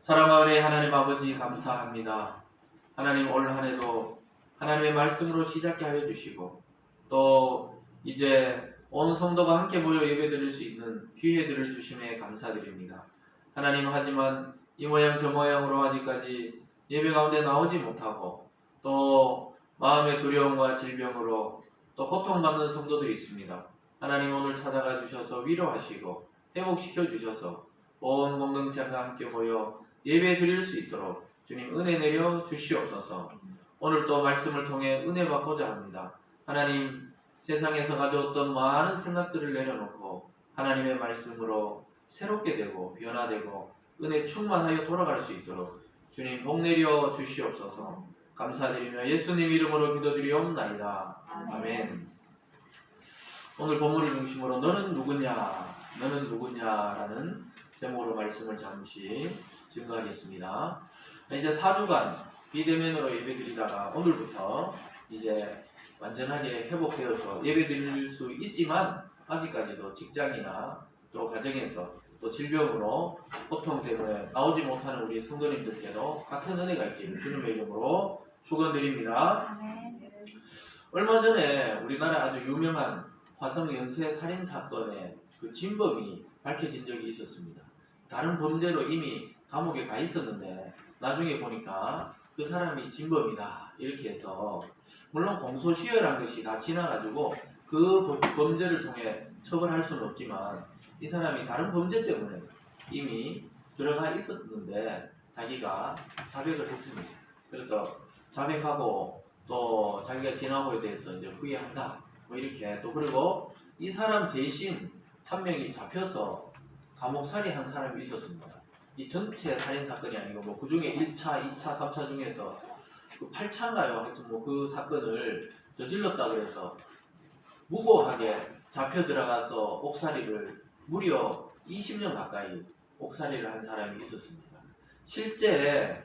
사랑하는 하나님 아버지 감사합니다. 하나님 올 한해도 하나님의 말씀으로 시작해 하여 주시고 또 이제 온 성도가 함께 모여 예배드릴 수 있는 기회들을 주심에 감사드립니다. 하나님 하지만 이 모양 저 모양으로 아직까지 예배 가운데 나오지 못하고 또 마음의 두려움과 질병으로 또 고통받는 성도들이 있습니다. 하나님 오늘 찾아가 주셔서 위로하시고 회복시켜 주셔서 온 공동체가 함께 모여 예배 드릴 수 있도록 주님 은혜 내려 주시옵소서. 오늘 또 말씀을 통해 은혜 받고자 합니다. 하나님 세상에서 가져왔던 많은 생각들을 내려놓고 하나님의 말씀으로 새롭게 되고 변화되고 은혜 충만하여 돌아갈 수 있도록 주님 복 내려 주시옵소서. 감사드리며 예수님 이름으로 기도드리옵나이다. 아멘. 오늘 본문을 중심으로 너는 누구냐라는 제목으로 말씀을 잠시 증거하겠습니다. 이제 4주간 비대면으로 예배드리다가 오늘부터 이제 완전하게 회복되어서 예배드릴 수 있지만 아직까지도 직장이나 또 가정에서 또 질병으로 고통 때문에 나오지 못하는 우리 성도님들께도 같은 은혜가 있기를 주님의 이름으로 축원드립니다. 얼마 전에 우리나라 아주 유명한 화성 연쇄 살인 사건의 그 진범이 밝혀진 적이 있었습니다. 다른 범죄로 이미 감옥에 가 있었는데 나중에 보니까 그 사람이 진범이다 이렇게 해서 물론 공소시효라는 것이 다 지나가지고 그 범죄를 통해 처벌할 수는 없지만 이 사람이 다른 범죄 때문에 이미 들어가 있었는데 자기가 자백을 했습니다. 그래서 자백하고 또 자기가 지난 거에 대해서 이제 후회한다 뭐 이렇게 또 그리고 이 사람 대신 한 명이 잡혀서 감옥살이 한 사람이 있었습니다. 이 전체 살인사건이 아니고 뭐 그 중에 1차, 2차, 3차 중에서 그 8차인가요? 하여튼 뭐 그 사건을 저질렀다 그래서 무고하게 잡혀 들어가서 옥살이를 무려 20년 가까이 옥살이를 한 사람이 있었습니다. 실제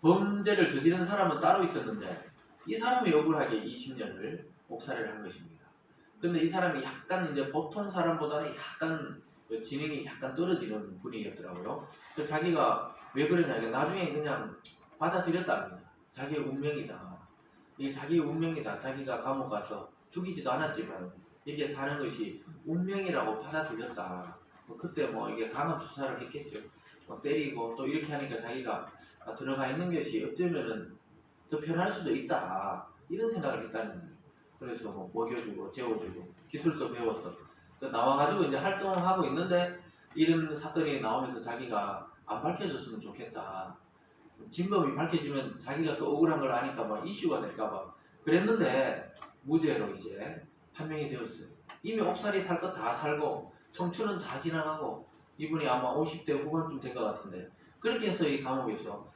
범죄를 저지른 사람은 따로 있었는데 이 사람이 억울하게 20년을 옥살이를 한 것입니다. 근데 이 사람이 약간 이제 보통 사람보다는 약간 지능이 약간 떨어지는 분이었더라고요. 그래서 자기가 왜 그러냐, 나중에 그냥 받아들였답니다. 자기의 운명이다. 이게 자기의 운명이다. 자기가 감옥 가서 죽이지도 않았지만 이렇게 사는 것이 운명이라고 받아들였다. 그때 뭐 이게 강압 수사를 했겠죠. 때리고 또 이렇게 하니까 자기가 들어가 있는 것이 어쩌면은 더 편할 수도 있다. 이런 생각을 했다는 거예요. 그래서 뭐 먹여주고 재워주고 기술도 배웠어. 나와가지고 이제 활동하고 있는데 이런 사건이 나오면서 자기가 안 밝혀졌으면 좋겠다. 진범이 밝혀지면 자기가 또 억울한 걸 아니까 막 이슈가 될까봐 그랬는데 무죄로 이제 판명이 되었어요. 이미 옥살이 살 것 다 살고 청춘은 다 지나가고 이분이 아마 50대 후반쯤 된 것 같은데 그렇게 해서 이 감옥에서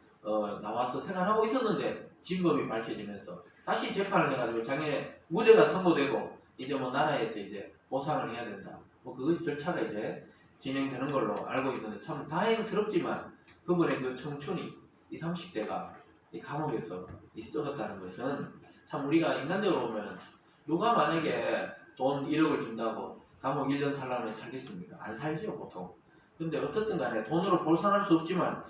나와서 생활하고 있었는데 진범이 밝혀지면서 다시 재판을 해가지고 작년에 무죄가 선고되고 이제 뭐 나라에서 이제 보상을 해야 된다. 뭐 그 절차가 이제 진행되는 걸로 알고 있는데 참 다행스럽지만 그분의 그 청춘이 이 30대가 이 감옥에서 썩었다는 것은 참 우리가 인간적으로 보면 누가 만약에 돈 1억을 준다고 감옥 1년 살라면 살겠습니까? 안 살지요 보통. 근데 어떻든 간에 돈으로 보상할 수 없지만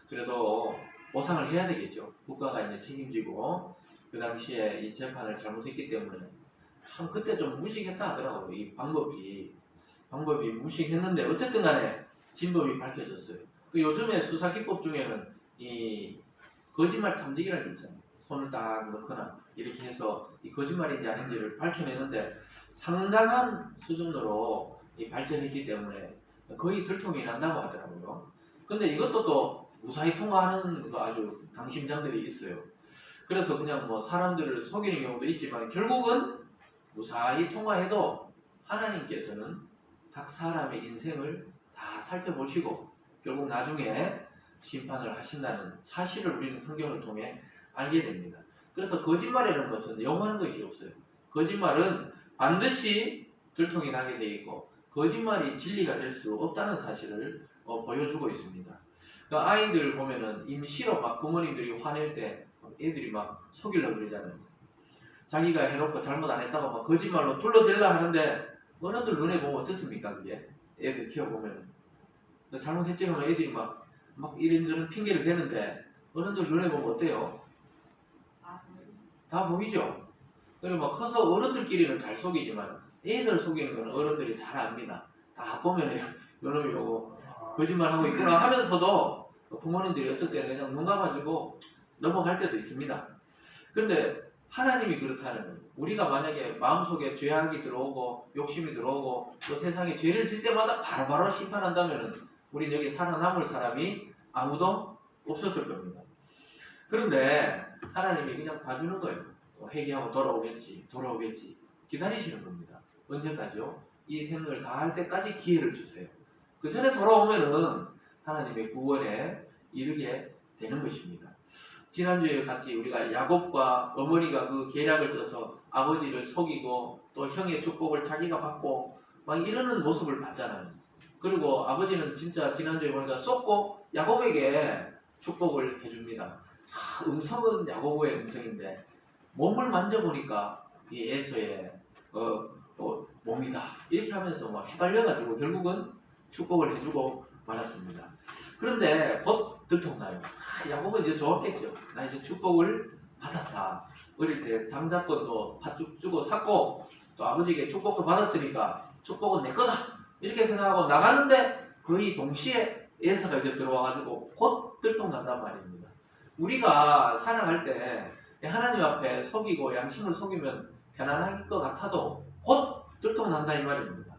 그래도 보상을 해야 되겠죠. 국가가 이제 책임지고 그 당시에 이 재판을 잘못했기 때문에 참 그때 좀 무식했다 하더라고요. 이 방법이 무식했는데 어쨌든 간에 진범이 밝혀졌어요. 그 요즘에 수사 기법 중에는 이 거짓말 탐지기라는 게 있잖아요. 손을 딱 넣거나 이렇게 해서 이 거짓말인지 아닌지를 밝혀내는데 상당한 수준으로 발전했기 때문에 거의 들통이 난다고 하더라고요. 근데 이것도 또 무사히 통과하는 거 아주 강심장들이 있어요. 그래서 그냥 뭐 사람들을 속이는 경우도 있지만 결국은 무사히 통과해도 하나님께서는 각 사람의 인생을 다 살펴보시고 결국 나중에 심판을 하신다는 사실을 우리는 성경을 통해 알게 됩니다. 그래서 거짓말이라는 것은 영원한 것이 없어요. 거짓말은 반드시 들통이 나게 되어 있고 거짓말이 진리가 될 수 없다는 사실을 보여주고 있습니다. 그러니까 아이들 보면은 임시로 막 부모님들이 화낼 때 애들이 막 속이려고 그러잖아요. 자기가 해놓고 잘못 안 했다고 막 거짓말로 둘러댈라 하는데 어른들 눈에 보면 어떻습니까? 그게 애들 키워보면 잘못했지 하면 애들이 막 막 이런저런 핑계를 대는데 어른들 눈에 보면 어때요? 다 보이죠? 그리고 막 커서 어른들끼리는 잘 속이지만 애들 속이는 건 어른들이 잘 압니다. 다 보면 요놈이 요거 거짓말하고 있구나 하면서도 부모님들이 어떨 때는 그냥 눈 감아주고 넘어갈 때도 있습니다. 그런데 하나님이 그렇다는 거예요. 우리가 만약에 마음속에 죄악이 들어오고 욕심이 들어오고 또 세상에 죄를 질 때마다 바로바로 심판한다면 우린 여기 살아남을 사람이 아무도 없었을 겁니다. 그런데 하나님이 그냥 봐주는 거예요. 회개하고 돌아오겠지 기다리시는 겁니다. 언제까지요? 이 생을 다할 때까지 기회를 주세요. 그 전에 돌아오면은 하나님의 구원에 이르게 되는 것입니다. 지난주에 같이 우리가 야곱과 어머니가 그 계략을 짜서 아버지를 속이고 또 형의 축복을 자기가 받고 막 이러는 모습을 봤잖아요. 그리고 아버지는 진짜 지난주에 보니까 쏟고 야곱에게 축복을 해줍니다. 음성은 야곱의 음성인데 몸을 만져보니까 이 에서의 몸이다 이렇게 하면서 막 헷갈려가지고 결국은 축복을 해주고 말았습니다. 그런데 곧 들통나요. 야곱은 이제 좋았겠죠. 나 이제 축복을 받았다. 어릴 때 장자권도 팥죽 주고 샀고 또 아버지에게 축복도 받았으니까 축복은 내 거다 이렇게 생각하고 나가는데 거의 동시에 에서가 이제 들어와가지고 곧 들통난단 말입니다. 우리가 살아갈 때 하나님 앞에 속이고 양심을 속이면 편안할 것 같아도 곧 들통난다 이 말입니다.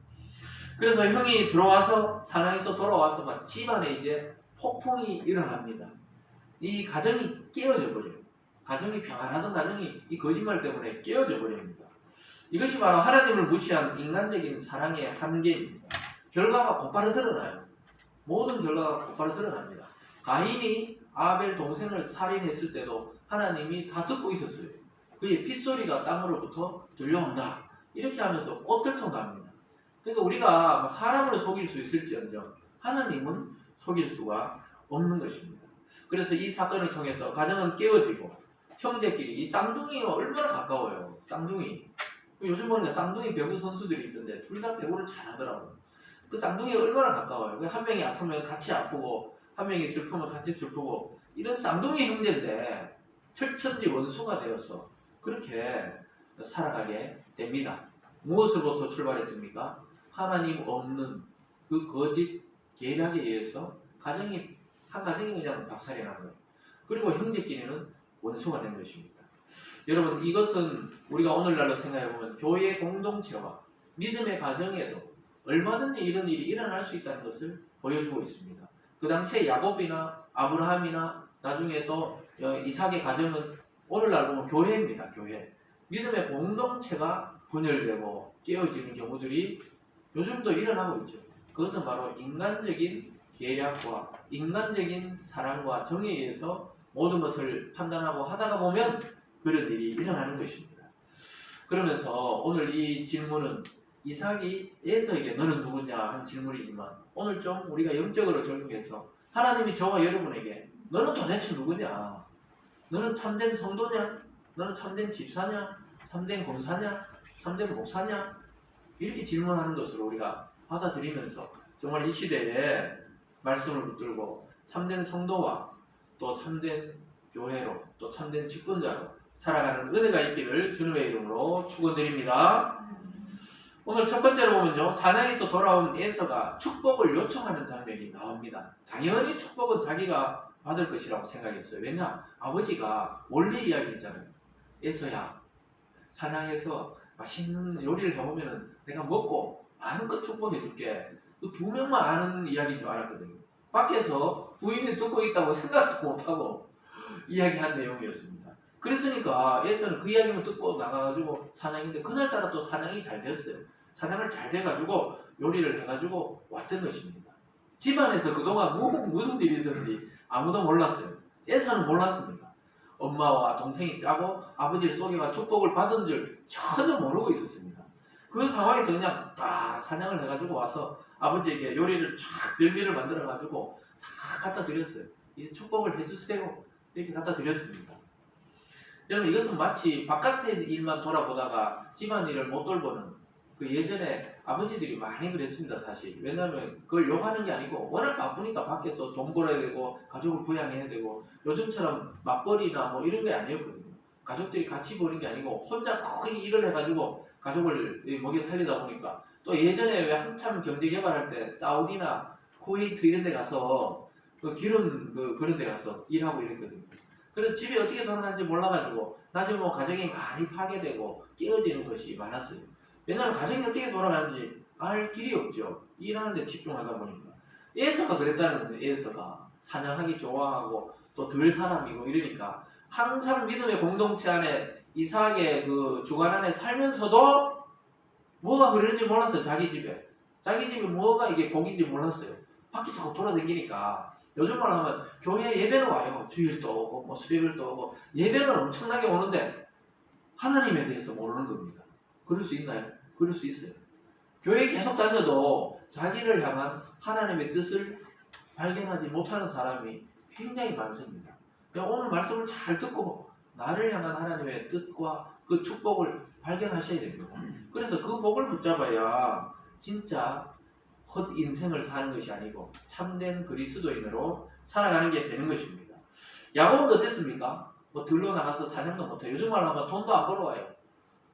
그래서 형이 들어와서 사냥에서 돌아와서 막 집안에 이제 폭풍이 일어납니다. 이 가정이 깨어져 버려요. 가정이 평안하던 가정이 이 거짓말 때문에 깨어져 버립니다. 이것이 바로 하나님을 무시한 인간적인 사랑의 한계입니다. 결과가 곧바로 드러나요. 모든 결과가 곧바로 드러납니다. 가인이 아벨 동생을 살인했을 때도 하나님이 다 듣고 있었어요. 그의 핏소리가 땅으로부터 들려온다. 이렇게 하면서 꽃들통납니다. 그러니까 우리가 사람을 속일 수 있을지언정 하나님은 속일 수가 없는 것입니다. 그래서 이 사건을 통해서 가정은 깨어지고 형제끼리 이 쌍둥이와 얼마나 가까워요. 쌍둥이. 요즘 보니까 쌍둥이 배구 선수들이 있던데 둘 다 배구를 잘하더라고요. 그 쌍둥이가 얼마나 가까워요. 한 명이 아프면 같이 아프고 한 명이 슬프면 같이 슬프고 이런 쌍둥이 형제인데 철천지 원수가 되어서 그렇게 살아가게 됩니다. 무엇으로부터 출발했습니까? 하나님 없는 그 거짓 계략에 의해서 한 가정이 그냥 박살이 난 거예요. 그리고 형제끼리는 원수가 된 것입니다. 여러분 이것은 우리가 오늘날로 생각해보면 교회 공동체와 믿음의 가정에도 얼마든지 이런 일이 일어날 수 있다는 것을 보여주고 있습니다. 그 당시에 야곱이나 아브라함이나 나중에 또 이삭의 가정은 오늘날 보면 교회입니다. 교회. 믿음의 공동체가 분열되고 깨어지는 경우들이 요즘도 일어나고 있죠. 그것은 바로 인간적인 계략과 인간적인 사랑과 정에 의해서 모든 것을 판단하고 하다가 보면 그런 일이 일어나는 것입니다. 그러면서 오늘 이 질문은 이삭이 에서에게 너는 누구냐 한 질문이지만 오늘 좀 우리가 영적으로 적용해서 하나님이 저와 여러분에게 너는 도대체 누구냐? 너는 참된 성도냐? 너는 참된 집사냐? 참된 검사냐? 참된 목사냐? 이렇게 질문하는 것으로 우리가 받아들이면서 정말 이 시대에 말씀을 붙들고 참된 성도와 또 참된 교회로 또 참된 직분자로 살아가는 은혜가 있기를 주님의 이름으로 축원드립니다. 오늘 첫 번째로 보면요. 사냥에서 돌아온 에서가 축복을 요청하는 장면이 나옵니다. 당연히 축복은 자기가 받을 것이라고 생각했어요. 왜냐? 아버지가 원래 이야기했잖아요. 에서야, 사냥해서 맛있는 요리를 해오면 내가 먹고 마음껏 축복해줄게. 그 두 명만 아는 이야기인 줄 알았거든요. 밖에서 부인이 듣고 있다고 생각도 못하고 이야기한 내용이었습니다. 그랬으니까 에서는 그 이야기만 듣고 나가가지고 사냥인데 그날따라 또 사냥이 잘 됐어요. 사냥을 잘 돼가지고 요리를 해가지고 왔던 것입니다. 집안에서 그동안 무슨 일이 있었는지 아무도 몰랐어요. 에서는 몰랐습니다. 엄마와 동생이 짜고 아버지를 속여가 축복을 받은 줄 전혀 모르고 있었습니다. 그 상황에서 그냥 딱 사냥을 해가지고 와서 아버지에게 요리를 쫙 별미를 만들어가지고 다 갖다 드렸어요. 이제 축복을 해주세요. 이렇게 갖다 드렸습니다. 여러분 이것은 마치 바깥의 일만 돌아보다가 집안일을 못 돌보는 그 예전에 아버지들이 많이 그랬습니다 사실. 왜냐하면 그걸 욕하는 게 아니고 워낙 바쁘니까 밖에서 돈 벌어야 되고 가족을 부양해야 되고 요즘처럼 맞벌이나 뭐 이런 게 아니었거든요. 가족들이 같이 버는 게 아니고 혼자 거의 일을 해가지고 가족을 먹여 살리다 보니까 또 예전에 왜 한참 경제 개발할 때 사우디나 쿠웨이트 이런 데 가서 그 기름 그런 데 가서 일하고 이랬거든요. 그래서 집이 어떻게 돌아가는지 몰라가지고 나중에 뭐 가정이 많이 파괴되고 깨어지는 것이 많았어요. 왜냐하면 가정이 어떻게 돌아가는지 알 길이 없죠. 일하는 데 집중하다 보니까. 에서가 그랬다는 거예요. 에서가 사냥하기 좋아하고 또 덜 사람이고 이러니까 항상 믿음의 공동체 안에 이삭의 그 주관 안에 살면서도 뭐가 그러는지 몰랐어요. 자기 집에 뭐가 이게 복인지 몰랐어요. 바퀴 자꾸 돌아다니니까 요즘 말로 하면 교회 예배는 와요. 주일도 오고 뭐 수요일도 오고 예배는 엄청나게 오는데 하나님에 대해서 모르는 겁니다. 그럴 수 있나요? 그럴 수 있어요. 교회 계속 다녀도 자기를 향한 하나님의 뜻을 발견하지 못하는 사람이 굉장히 많습니다. 오늘 말씀을 잘 듣고 나를 향한 하나님의 뜻과 그 축복을 발견하셔야 됩니다. 그래서 그 복을 붙잡아야 진짜 헛 인생을 사는 것이 아니고 참된 그리스도인으로 살아가는 게 되는 것입니다. 야곱은 어땠습니까? 뭐 들러 나가서 사냥도 못해요. 요즘 말로 하면 돈도 안 벌어와요.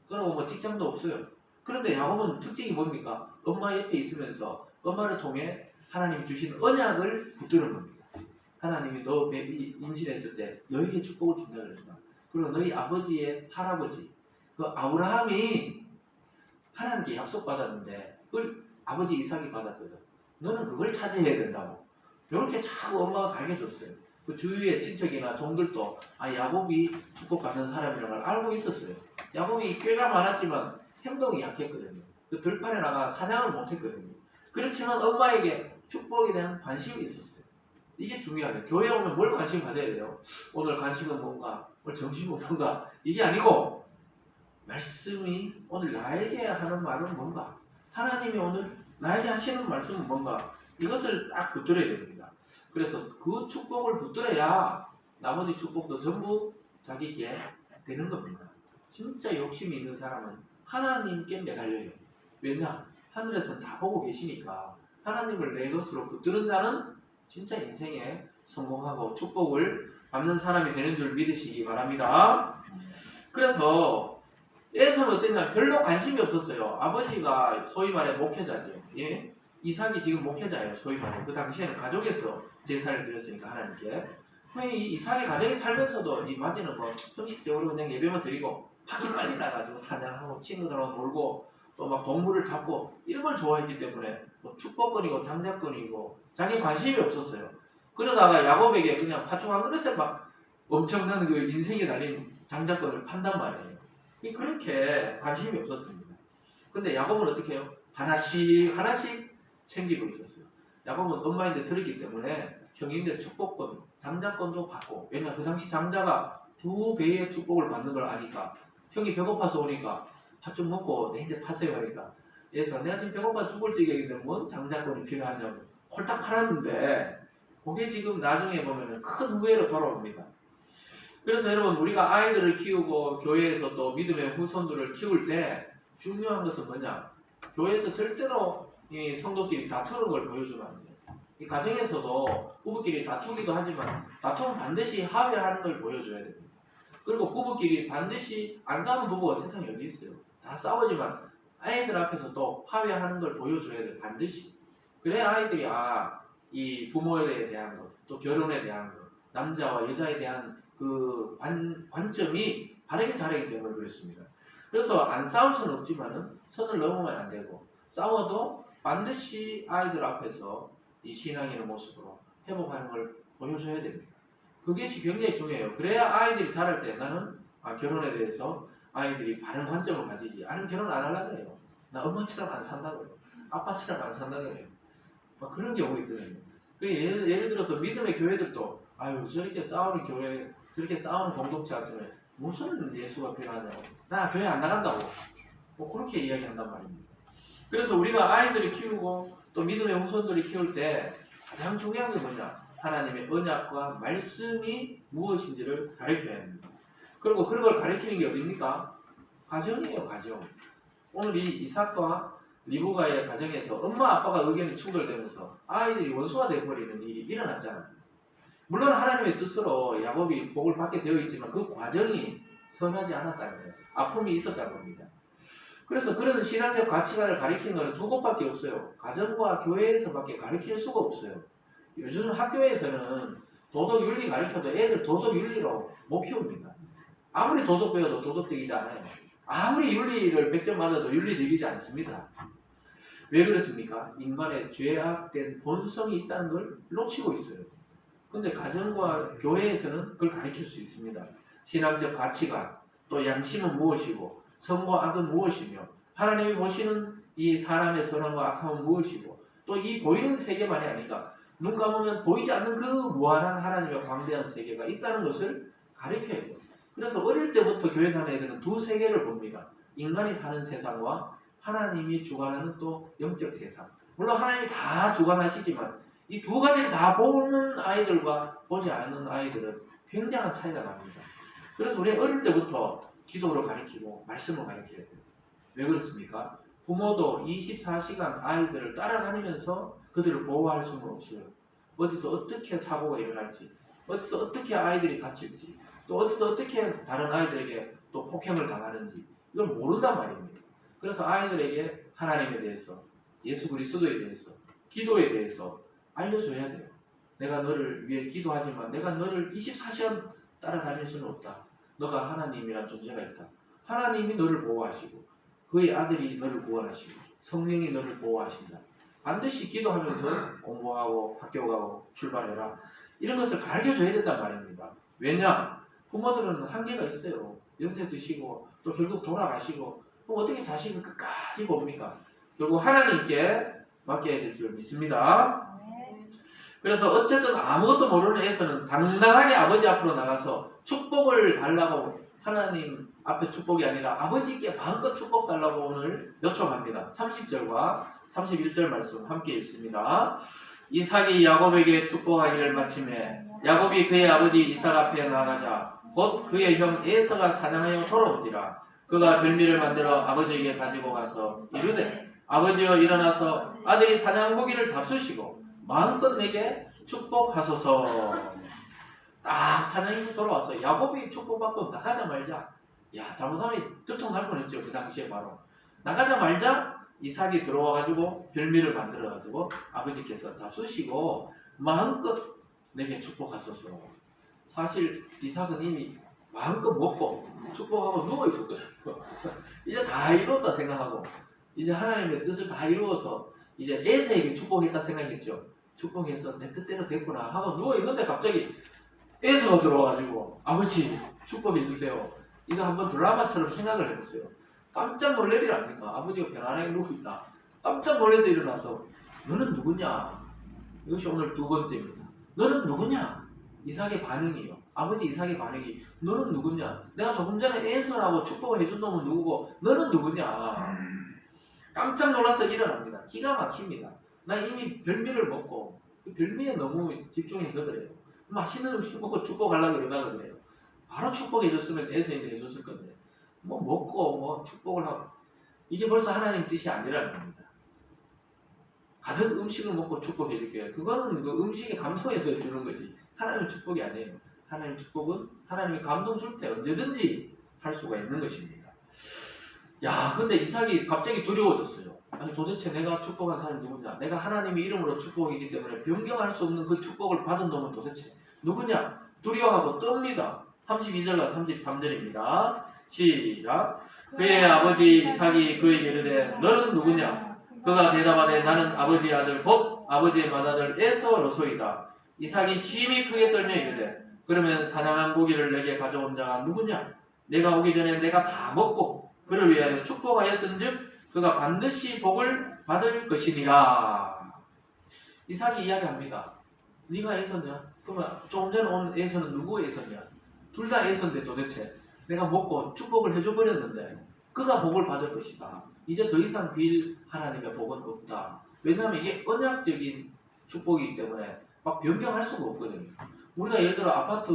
그리고 뭐 직장도 없어요. 그런데 야곱은 특징이 뭡니까? 엄마 옆에 있으면서 엄마를 통해 하나님이 주신 언약을 붙드는 겁니다. 하나님이 너 베비 임신했을 때 너에게 축복을 준다 그랬다. 그리고 너희 아버지의 할아버지 그 아브라함이 하나님께 약속받았는데 그걸 아버지 이삭이 받았거든. 너는 그걸 차지해야 된다고. 이렇게 자꾸 엄마가 가르쳐줬어요. 그 주위의 친척이나 종들도 야곱이 축복받는 사람이라는 걸 알고 있었어요. 야곱이 꾀가 많았지만 행동이 약했거든요. 그 들판에 나가 사냥을 못했거든요. 그렇지만 엄마에게 축복에 대한 관심이 있었어요. 이게 중요해요. 교회 오면 뭘 관심 가져야 돼요? 오늘 간식은 뭔가? 오늘 점심은 뭔가? 이게 아니고 말씀이 오늘 나에게 하는 말은 뭔가? 하나님이 오늘 나에게 하시는 말씀은 뭔가? 이것을 딱 붙들어야 됩니다. 그래서 그 축복을 붙들어야 나머지 축복도 전부 자기께 되는 겁니다. 진짜 욕심이 있는 사람은 하나님께 매달려요. 왜냐? 하늘에서는 다 보고 계시니까 하나님을 내 것으로 붙드는 자는 진짜 인생에 성공하고 축복을 받는 사람이 되는 줄 믿으시기 바랍니다. 그래서 에서는 어땠냐? 별로 관심이 없었어요. 아버지가 소위 말해 목회자죠. 예? 이삭이 지금 목회자예요. 소위 말해. 그 당시에는 가족에서 제사를 드렸으니까 하나님께. 이 이삭의 가정에 살면서도 이 맞이는 뭐 형식적으로 그냥 예배만 드리고 밖에 빨리 나가지고 사냥하고 친구들하고 놀고 또 막 동물을 잡고 이런 걸 좋아했기 때문에 뭐 축복거리고 장작거리고 자기 관심이 없었어요. 그러다가 야곱에게 그냥 팥죽 한 그릇에 막 엄청난 그 인생에 달린 장작권을 판단 말이에요. 그렇게 관심이 없었습니다. 근데 야곱은 어떻게 해요? 하나씩 챙기고 있었어요. 야곱은 엄마인데 들었기 때문에 형님들 축복권, 장자권도 받고 왜냐 그 당시 장자가 2배의 축복을 받는 걸 아니까 형이 배고파서 오니까 팥 좀 먹고 내인데 파세요 하니까 그래서 내가 지금 배고파 죽을 지경인데 뭔 장자권이 필요하냐고 홀딱 팔았는데 그게 지금 나중에 보면 큰 후회로 돌아옵니다. 그래서 여러분 우리가 아이들을 키우고 교회에서 또 믿음의 후손들을 키울 때 중요한 것은 뭐냐? 교회에서 절대로 이 성도끼리 다투는 걸 보여주면 안 돼요. 이 가정에서도 부부끼리 다투기도 하지만 다투면 반드시 화해하는 걸 보여줘야 됩니다. 그리고 부부끼리 반드시 안 싸우는 부부가 세상에 어디 있어요? 다 싸우지만 아이들 앞에서 또 화해하는 걸 보여줘야 돼요. 반드시. 그래야 아이들이 이 부모에 대한 것, 또 결혼에 대한 것, 남자와 여자에 대한 그 관점이 바르게 자라기 때문에 그렇습니다. 그래서 안 싸울 수는 없지만은 선을 넘으면 안 되고 싸워도 반드시 아이들 앞에서 이 신앙인의 모습으로 회복하는 걸 보여줘야 됩니다. 그것이 굉장히 중요해요. 그래야 아이들이 자랄 때 나는 결혼에 대해서 아이들이 바른 관점을 가지지. 나는 결혼 안 하려고 해요. 나 엄마처럼 안 산다고 해요. 아빠처럼 안 산다고 해요. 그런 경우 있거든요. 예를 들어서 믿음의 교회들도 저렇게 싸우는 교회, 저렇게 싸우는 공동체 같으면 무슨 예수가 필요하냐고. 나 교회 안 나간다고. 그렇게 이야기한단 말입니다. 그래서 우리가 아이들을 키우고 또 믿음의 후손들을 키울 때 가장 중요한 게 뭐냐? 하나님의 언약과 말씀이 무엇인지를 가르쳐야 합니다. 그리고 그런 걸 가르치는 게 어딥니까? 가정이에요, 가정. 오늘 이 이삭과 리브가의 가정에서 엄마 아빠가 의견이 충돌되면서 아이들이 원수가 되어버리는 일이 일어났잖아요. 물론 하나님의 뜻으로 야곱이 복을 받게 되어 있지만 그 과정이 선하지 않았다는 거예요. 아픔이 있었다는 겁니다. 그래서 그런 신앙적 가치관을 가리키는 것은 두 곳밖에 없어요. 가정과 교회에서밖에 가리킬 수가 없어요. 요즘 학교에서는 도덕 윤리 가르쳐도 애들 도덕 윤리로 못 키웁니다. 아무리 도덕 배워도 도덕적이지 않아요. 아무리 윤리를 100점 맞아도 윤리적이지 않습니다. 왜 그렇습니까? 인간의 죄악된 본성이 있다는 걸 놓치고 있어요. 근데 가정과 교회에서는 그걸 가르칠 수 있습니다. 신앙적 가치관, 또 양심은 무엇이고 선과 악은 무엇이며 하나님이 보시는 이 사람의 선함과 악함은 무엇이고 또 이 보이는 세계만이 아니라 눈 감으면 보이지 않는 그 무한한 하나님의 광대한 세계가 있다는 것을 가르쳐야 돼요. 그래서 어릴 때부터 교회 다니는 애들은 두 세계를 봅니다. 인간이 사는 세상과 하나님이 주관하는 또 영적 세상. 물론 하나님이 다 주관하시지만 이 두 가지를 다 보는 아이들과 보지 않는 아이들은 굉장한 차이가 납니다. 그래서 우리 어릴 때부터 기도로 가르치고 말씀을 가르쳐야 돼요. 왜 그렇습니까? 부모도 24시간 아이들을 따라다니면서 그들을 보호할 수는 없어요. 어디서 어떻게 사고가 일어날지, 어디서 어떻게 아이들이 다칠지, 또 어디서 어떻게 다른 아이들에게 또 폭행을 당하는지 이걸 모른단 말입니다. 그래서 아이들에게 하나님에 대해서, 예수 그리스도에 대해서, 기도에 대해서 알려줘야 돼요. 내가 너를 위해 기도하지만 내가 너를 24시간 따라다닐 수는 없다. 너가 하나님이란 존재가 있다. 하나님이 너를 보호하시고 그의 아들이 너를 구원하시고 성령이 너를 보호하신다. 반드시 기도하면서 공부하고 학교 가고 출발해라. 이런 것을 가르쳐줘야 된단 말입니다. 왜냐? 부모들은 한계가 있어요. 연세 드시고 또 결국 돌아가시고 그럼 어떻게 자식을 끝까지 봅니까? 결국 하나님께 맡겨야 될 줄 믿습니다. 그래서 어쨌든 아무것도 모르는 애에서는 당당하게 아버지 앞으로 나가서 축복을 달라고 하나님 앞에 축복이 아니라 아버지께 마음껏 축복 달라고 오늘 요청합니다. 30절과 31절 말씀 함께 읽습니다. 이삭이 야곱에게 축복하기를 마침에 야곱이 그의 아버지 이삭 앞에 나가자 곧 그의 형 에서가 사냥하여 돌아오니라. 그가 별미를 만들어 아버지에게 가지고 가서 이르되 아버지여 일어나서 아들이 사냥고기를 잡수시고 마음껏 내게 축복하소서. 딱 사냥에서 돌아왔어요. 야곱이 축복받고 나가자 말자. 야, 잘못하면 들통날 뻔했죠. 그 당시에 바로. 나가자 말자 이삭이 들어와가지고 별미를 만들어가지고 아버지께서 잡수시고 마음껏 내게 축복하소서. 사실 이삭은 이미 마음껏 먹고 축복하고 누워있었거든요. 이제 다 이루었다 생각하고 이제 하나님의 뜻을 다 이루어서 이제 에서에게 축복했다 생각했죠. 축복해서 내 뜻대로 됐구나 하고 누워있는데 갑자기 에서가 들어와가지고 아버지 축복해주세요. 이거 한번 드라마처럼 생각을 해보세요. 깜짝 놀랄 일 아닙니까? 아버지가 편안하게 누워있다. 깜짝 놀라서 일어나서 너는 누구냐? 이것이 오늘 두 번째입니다. 너는 누구냐? 이삭의 반응이요. 아버지 이삭의 반응이 너는 누구냐? 내가 조금 전에 에서라고 축복을 해준 놈은 누구고 너는 누구냐? 깜짝 놀라서 일어납니다. 기가 막힙니다. 나 이미 별미를 먹고 별미에 너무 집중해서 그래요. 맛있는 음식 먹고 축복하려고 그러다가 그래요. 바로 축복해줬으면 에서인데 해줬을 건데 뭐 먹고 뭐 축복을 하고 이게 벌써 하나님 뜻이 아니라는 겁니다. 가득 음식을 먹고 축복해줄게요. 그거는 그 음식에 감동해서 주는 거지 하나님 축복이 아니에요. 하나님 축복은 하나님이 감동 줄 때 언제든지 할 수가 있는 것입니다. 야, 근데 이삭이 갑자기 두려워졌어요. 아니 도대체 내가 축복한 사람이 누구냐? 내가 하나님의 이름으로 축복이기 때문에 변경할 수 없는 그 축복을 받은 놈은 도대체 누구냐? 두려워하고 뜹니다. 32절과 33절입니다. 시작. 그의 아버지 이삭이 그에게 이르되 너는 누구냐? 그가 대답하되 나는 아버지의 아들 곧 아버지의 맏아들 에서로소이다. 이삭이 심히 크게 떨며 이르되 그러면 사냥한 고기를 내게 가져온 자가 누구냐? 내가 오기 전에 내가 다 먹고 그를 위하여 축복하였은즉 그가 반드시 복을 받을 것이니라. 이삭이 이야기합니다. 네가 에서냐? 그러면 조금 전에 온 에서는 누구 에서냐? 둘 다 에서인데 도대체 내가 먹고 축복을 해줘버렸는데 그가 복을 받을 것이다. 이제 더 이상 빌 하나님의 복은 없다. 왜냐하면 이게 언약적인 축복이기 때문에 막 변경할 수가 없거든요. 우리가 예를 들어 아파트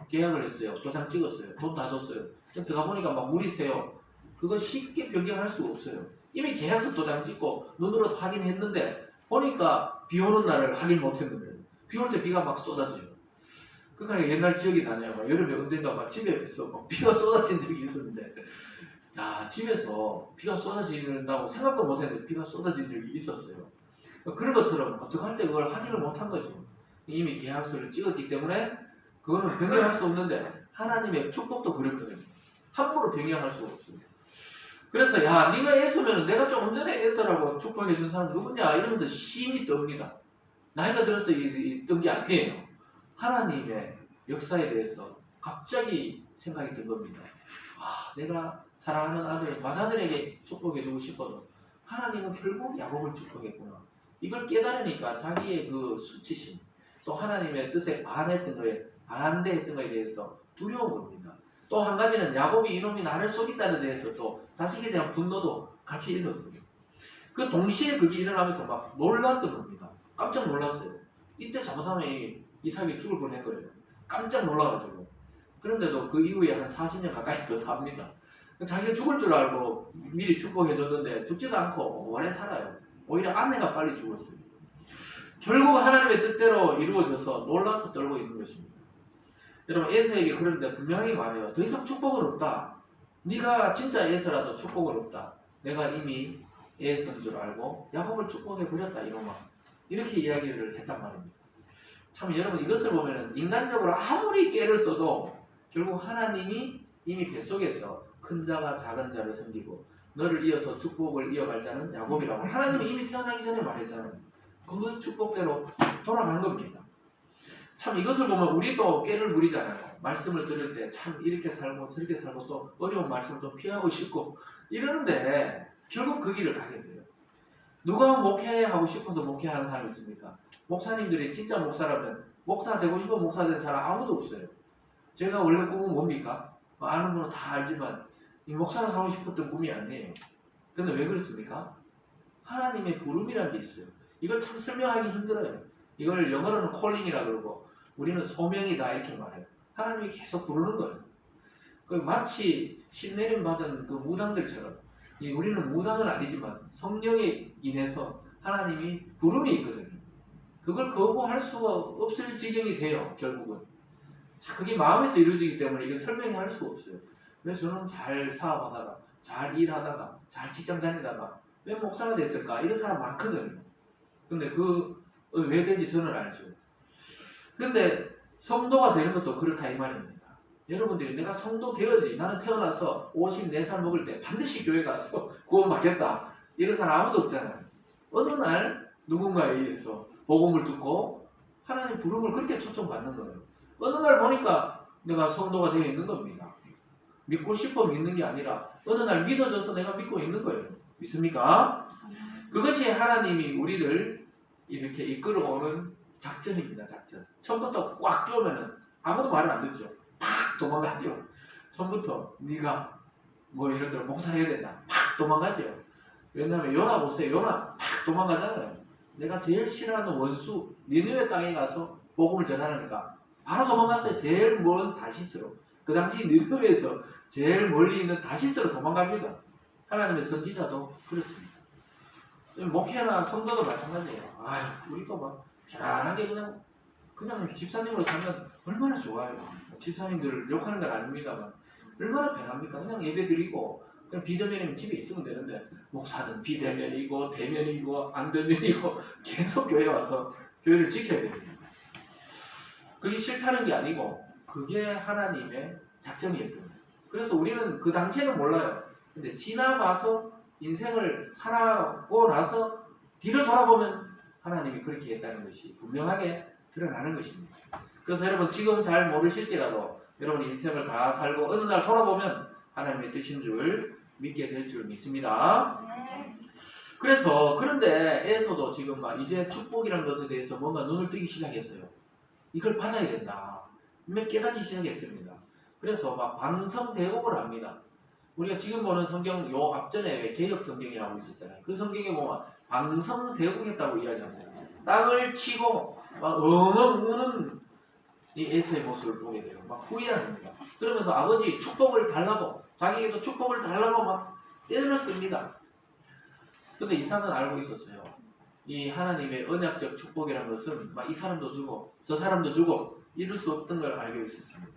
계약을 했어요. 도장 찍었어요. 돈 다 줬어요. 들어가 보니까 막 물이 새요. 그거 쉽게 변경할 수가 없어요. 이미 계약서 도장 찍고 눈으로 확인했는데 보니까 비 오는 날을 확인 못했는데 비 올 때 비가 막 쏟아져요. 그러니까 옛날 기억이 나네요. 막 여름에 언젠가 막 집에서 막 비가 쏟아진 적이 있었는데 야 집에서 비가 쏟아진다고 생각도 못했는데 비가 쏟아진 적이 있었어요. 그런 것처럼 어떡할 때 그걸 확인을 못한 거죠. 이미 계약서를 찍었기 때문에 그거는 변경할 수 없는데 하나님의 축복도 그렇거든요. 함부로 변경할 수가 없어요. 그래서 야 네가 애서면 내가 조금 전에 애서라고 축복해 준 사람 누구냐 이러면서 심히 떱니다. 나이가 들어서 뜬 게 아니에요. 하나님의 역사에 대해서 갑자기 생각이 든 겁니다. 아, 내가 사랑하는 아들, 맏아들에게 축복해주고 싶어도 하나님은 결국 야곱을 축복했구나. 이걸 깨달으니까 자기의 그 수치심, 또 하나님의 뜻에 반대했던 거에 대해서 두려운 겁니다. 또 한 가지는 야곱이 이놈이 나를 속였다는 데에서 또 자식에 대한 분노도 같이 있었어요. 그 동시에 그게 일어나면서 막 놀랐던 겁니다. 깜짝 놀랐어요. 이때 잘못하면 이삭이 죽을 뻔한 거예요. 깜짝 놀라가지고. 그런데도 그 이후에 한 40년 가까이 더 삽니다. 자기가 죽을 줄 알고 미리 축복해줬는데 죽지도 않고 오래 살아요. 오히려 아내가 빨리 죽었어요. 결국 하나님의 뜻대로 이루어져서 놀라서 떨고 있는 것입니다. 여러분 에서에게 그런데 분명하게 말해요. 더 이상 축복은 없다. 네가 진짜 에서라도 축복은 없다. 내가 이미 에서인 줄 알고 야곱을 축복해버렸다. 이렇게 이야기를 했단 말입니다. 참 여러분 이것을 보면 인간적으로 아무리 깨를 써도 결국 하나님이 이미 뱃속에서 큰 자가 작은 자를 섬기고 너를 이어서 축복을 이어갈 자는 야곱이라고 하나님이 이미 태어나기 전에 말했잖아요. 그 축복대로 돌아간 겁니다. 참 이것을 보면 우리도 깨를 부리잖아요. 말씀을 들을 때 참 이렇게 살고 저렇게 살고 또 어려운 말씀을 좀 피하고 싶고 이러는데 결국 그 길을 가게 돼요. 누가 목회하고 싶어서 목회하는 사람이 있습니까? 목사님들이 진짜 목사라면 목사 되고 싶은 목사 된 사람 아무도 없어요. 제가 원래 꿈은 뭡니까? 아는 분은 다 알지만 이 목사를 하고 싶었던 꿈이 아니에요. 근데 왜 그렇습니까? 하나님의 부름이라는 게 있어요. 이걸 참 설명하기 힘들어요. 이걸 영어로는 콜링이라 그러고 우리는 소명이다 이렇게 말해요. 하나님이 계속 부르는 거예요. 마치 신내림 받은 그 무당들처럼 우리는 무당은 아니지만 성령에 인해서 하나님이 부름이 있거든요. 그걸 거부할 수가 없을 지경이 돼요. 결국은. 자, 그게 마음에서 이루어지기 때문에 이게 설명할 수가 없어요. 왜 저는 잘 사업하다가 잘 일하다가 잘 직장 다니다가 왜 목사가 됐을까? 이런 사람 많거든요. 근데 왜 된지 저는 알죠. 그런데 성도가 되는 것도 그렇다 이 말입니다. 여러분들이 내가 성도 되어야지 나는 태어나서 54살 먹을 때 반드시 교회 가서 구원 받겠다 이런 사람 아무도 없잖아요. 어느 날 누군가에 의해서 복음을 듣고 하나님 부름을 그렇게 초청받는 거예요. 어느 날 보니까 내가 성도가 되어 있는 겁니다. 믿고 싶어 믿는 게 아니라 어느 날 믿어져서 내가 믿고 있는 거예요. 믿습니까? 그것이 하나님이 우리를 이렇게 이끌어오는 작전입니다. 작전. 처음부터 꽉 쪼면은 아무도 말을 안 듣죠. 팍 도망가죠. 처음부터 네가 예를 들어 목사해야 된다. 팍 도망가죠. 왜냐하면 요나 보세요. 요나 팍 도망가잖아요. 내가 제일 싫어하는 원수 니느웨 땅에 가서 복음을 전하니까 바로 도망갔어요. 제일 먼 다시스로. 그 당시 니느웨에서 제일 멀리 있는 다시스로 도망갑니다. 하나님의 선지자도 그렇습니다. 목회나 성도도 마찬가지예요. 우리도 막 편안하게 그냥 집사님으로 살면 얼마나 좋아요. 집사님들 욕하는 건 아닙니다만 얼마나 편합니까? 그냥 예배 드리고 그냥 비대면이면 집에 있으면 되는데 목사는 비대면이고 대면이고 안 대면이고 계속 교회 와서 교회를 지켜야 됩니다. 그게 싫다는 게 아니고 그게 하나님의 작전이었던 거예요. 그래서 우리는 그 당시에는 몰라요. 근데 지나가서 인생을 살아고 나서 뒤를 돌아보면 하나님이 그렇게 했다는 것이 분명하게 드러나는 것입니다. 그래서 여러분 지금 잘 모르실지라도 여러분 인생을 다 살고 어느 날 돌아보면 하나님의 뜻인 줄 믿게 될 줄 믿습니다. 그래서 그런데 에서도 지금 막 이제 축복이라는 것에 대해서 뭔가 눈을 뜨기 시작했어요. 이걸 받아야 된다. 깨닫기 시작했습니다. 그래서 막 방성대곡을 합니다. 우리가 지금 보는 성경 요 앞전에 왜 개혁 성경이라고 있었잖아요. 그 성경에 보면 방성대곡했다고 이야기합니다. 땅을 치고 막 엉엉 우는 이 에서의 모습을 보게 돼요. 막 후회합니다. 그러면서 아버지 축복을 달라고, 자기에게도 축복을 달라고 막 떼를 씁니다. 근데 이삭은 알고 있었어요. 이 하나님의 언약적 축복이라는 것은 막 이 사람도 주고 저 사람도 주고 이룰 수 없던 걸 알고 있었습니다.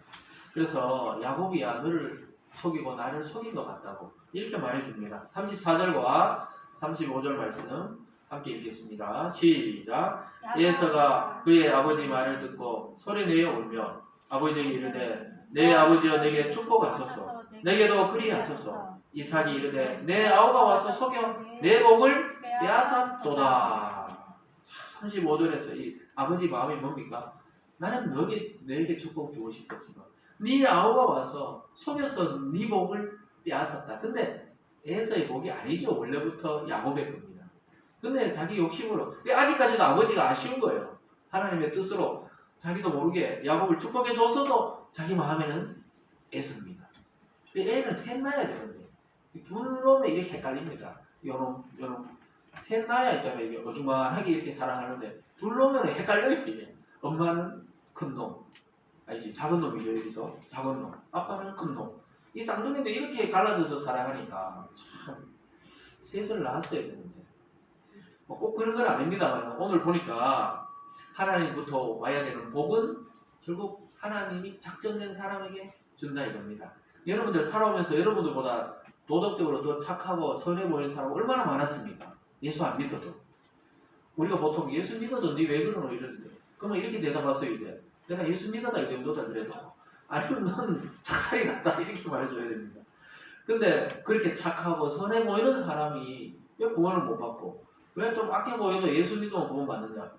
그래서 야곱이야 너를 속이고 나를 속인 것 같다고 이렇게 말해줍니다. 34절과 35절 말씀 함께 읽겠습니다. 시작. 에서가 그의 아버지 말을 듣고 소리내어 울며 아버지에게 이르되 내 아버지여 내게 축복하소서 내게도 그리하소서. 이삭이 이르되 내 아우가 와서 속여 내 복을 빼앗았도다. 35절에서 이 아버지 마음이 뭡니까? 나는 너에게 축복 주고 싶었지만 네 아우가 와서 속여서 네 복을 빼앗았다. 근데 에서의 복이 아니죠. 원래부터 야곱의 겁니다. 근데 자기 욕심으로 아직까지도 아버지가 아쉬운 거예요. 하나님의 뜻으로 자기도 모르게 야곱을 축복해 줬어도 자기 마음에는 에서입니다. 애는 셋 낳아야 되는데 둘 놈에 이렇게 헷갈립니다. 요놈 셋 낳아야 있잖아요. 이게 어중간하게 이렇게 사랑하는데 둘 놈은 헷갈려요. 이게 엄마는 큰 놈, 아니지 작은 놈이죠. 여기서 작은 놈, 아빠는 큰 놈. 이 쌍둥이인데 이렇게 갈라져서 사랑하니까 참 셋을 낳았어야 되는데 꼭 그런 건 아닙니다만 오늘 보니까 하나님부터 와야 되는 복은 결국 하나님이 작정된 사람에게 준다 이겁니다. 여러분들 살아오면서 여러분들보다 도덕적으로 더 착하고 선해 보이는 사람 얼마나 많았습니까? 예수 안 믿어도. 우리가 보통 예수 믿어도 니 왜 그러노 이러는데 그러면 이렇게 대답하세요. 이제 내가 예수 믿어다 이 정도다 그래도 아니면 넌 착살이 났다 이렇게 말해줘야 됩니다. 근데 그렇게 착하고 선해 보이는 사람이 왜 구원을 못 받고 왜 좀 악해 보여도 예수 믿으면 구원 받느냐?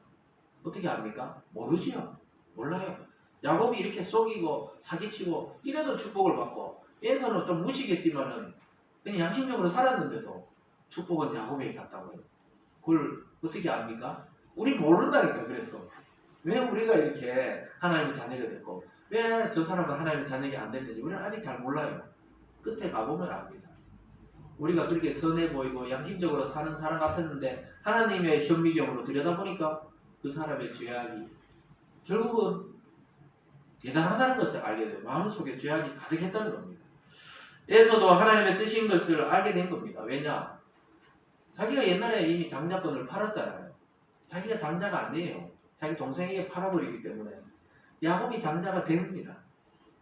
어떻게 압니까? 모르지요. 몰라요. 야곱이 이렇게 속이고 사기치고 이래도 축복을 받고 에서는 좀 무시겠지만은 그냥 양심적으로 살았는데도 축복은 야곱에게 갔다고요. 그걸 어떻게 압니까? 우리 모른다니까. 그래서 왜 우리가 이렇게 하나님의 자녀가 됐고 왜 저 사람은 하나님의 자녀가 안 됐는지 우리는 아직 잘 몰라요. 끝에 가보면 압니다. 우리가 그렇게 선해 보이고 양심적으로 사는 사람 같았는데 하나님의 현미경으로 들여다보니까 그 사람의 죄악이 결국은 대단하다는 것을 알게 돼요. 마음속에 죄악이 가득했다는 겁니다. 에서도 하나님의 뜻인 것을 알게 된 겁니다. 왜냐? 자기가 옛날에 이미 장자권을 팔았잖아요. 자기가 장자가 아니에요. 자기 동생에게 팔아버리기 때문에 야곱이 장자가 됩니다.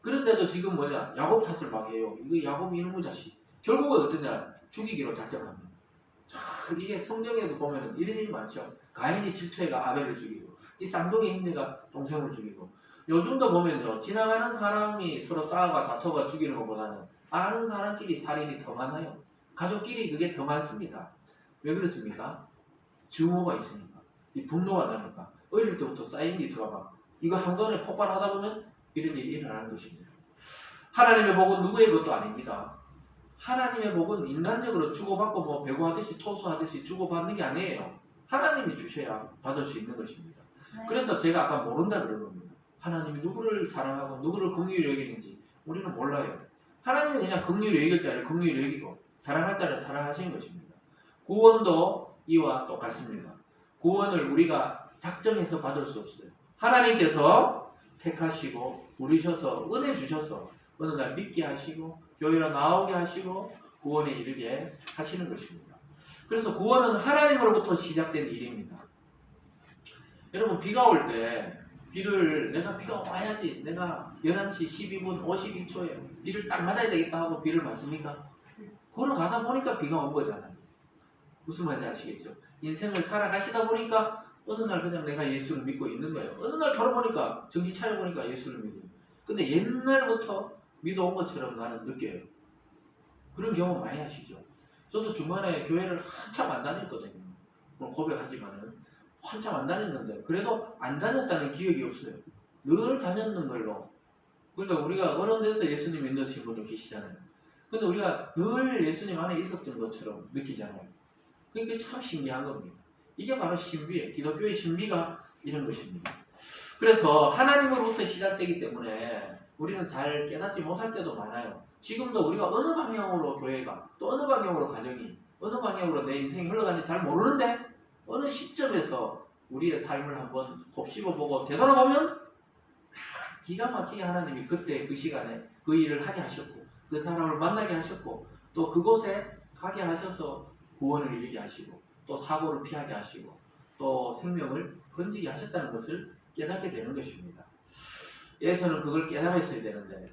그런데도 지금 뭐냐? 야곱 탓을 막 해요. 이거 야곱이 이놈의 자식. 결국은 어떠냐? 죽이기로 작정합니다. 자, 이게 성경에도 보면 이런 일이 많죠. 가인이 질투해가 아벨을 죽이고 이 쌍둥이 형제가 동생을 죽이고 요즘도 보면요. 지나가는 사람이 서로 싸워가 다퉈가 죽이는 것보다는 아는 사람끼리 살인이 더 많아요. 가족끼리 그게 더 많습니다. 왜 그렇습니까? 증오가 있으니까. 이 분노가 나니까. 어릴 때부터 쌓인 게 있어가 이거 한 번에 폭발하다 보면 이런 일이 일어나는 것입니다. 하나님의 복은 누구의 것도 아닙니다. 하나님의 복은 인간적으로 주고받고 뭐 배구하듯이 토수하듯이 주고받는 게 아니에요. 하나님이 주셔야 받을 수 있는 것입니다. 그래서 제가 아까 모른다 그런 겁니다. 하나님이 누구를 사랑하고 누구를 긍휼히 여기는지 우리는 몰라요. 하나님이 그냥 긍휼히 여길 자를 긍휼히 여기고 사랑할 자를 사랑하시는 것입니다. 구원도 이와 똑같습니다. 구원을 우리가 작정해서 받을 수 없어요. 하나님께서 택하시고 부르셔서 은혜 주셔서 어느 날 믿게 하시고 교회로 나오게 하시고 구원에 이르게 하시는 것입니다. 그래서 구원은 하나님으로부터 시작된 일입니다. 여러분 비가 올 때 비가 와야지 내가 11시 12분 52초에 비를 딱 맞아야 되겠다 하고 비를 맞습니까? 걸어가다 보니까 비가 온 거잖아요. 무슨 말인지 아시겠죠? 인생을 살아가시다 보니까 어느 날 그냥 내가 예수를 믿고 있는 거예요. 어느 날 돌아보니까 정신 차려보니까 예수를 믿어요. 근데 옛날부터 믿어온 것처럼 나는 느껴요. 그런 경험 많이 하시죠? 저도 중간에 교회를 한참 안 다녔거든요. 고백하지만은 한참 안 다녔는데 그래도 안 다녔다는 기억이 없어요. 늘 다녔는 걸로. 그러니까 우리가 어느 데서 예수님 믿으신 분들 계시잖아요. 근데 우리가 늘 예수님 안에 있었던 것처럼 느끼잖아요. 그러니까 참 신기한 겁니다. 이게 바로 신비예요. 기독교의 신비가 이런 것입니다. 그래서 하나님으로부터 시작되기 때문에 우리는 잘 깨닫지 못할 때도 많아요. 지금도 우리가 어느 방향으로 교회가 또 어느 방향으로 가정이 어느 방향으로 내 인생이 흘러가는지 잘 모르는데 어느 시점에서 우리의 삶을 한번 곱씹어보고 되돌아보면 기가 막히게 하나님이 그때 그 시간에 그 일을 하게 하셨고 그 사람을 만나게 하셨고 또 그곳에 가게 하셔서 구원을 이루게 하시고 또 사고를 피하게 하시고 또 생명을 건지게 하셨다는 것을 깨닫게 되는 것입니다. 예수는 그걸 깨달았어야 되는데